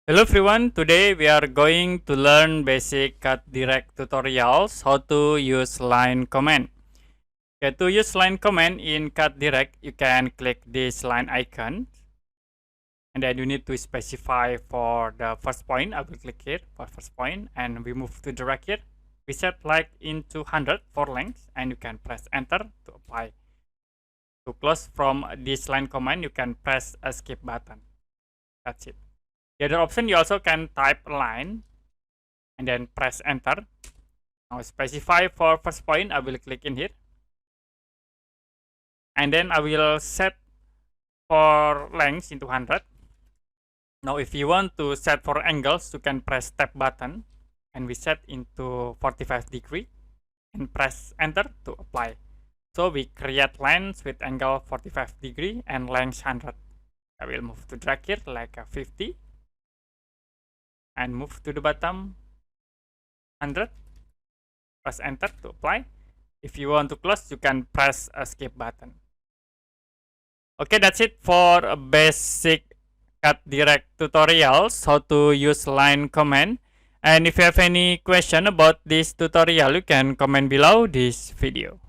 Hello everyone, today we are going to learn basic Caddirect tutorials how to use line command. Okay, to use line command in Caddirect, you can click this line icon and then you need to specify for the first point. I will click here for first point and we move to direct here. We set like into 100 for length and you can press enter to apply. To close from this line command, you can press escape button. That's it. The other option, you also can type line and then press enter. Now specify for first point, I will click in here. And then I will set for length into 100. Now if you want to set for angles, you can press tab button and we set into 45 degree and press enter to apply. So we create lines with angle 45 degree and length 100. I will move to drag here like a 50. And move to the bottom 100, press enter to apply. If you want to close, you can press escape button. Okay, that's it for a basic Caddirect tutorials how to use line command. And if you have any question about this tutorial, you can comment below this video.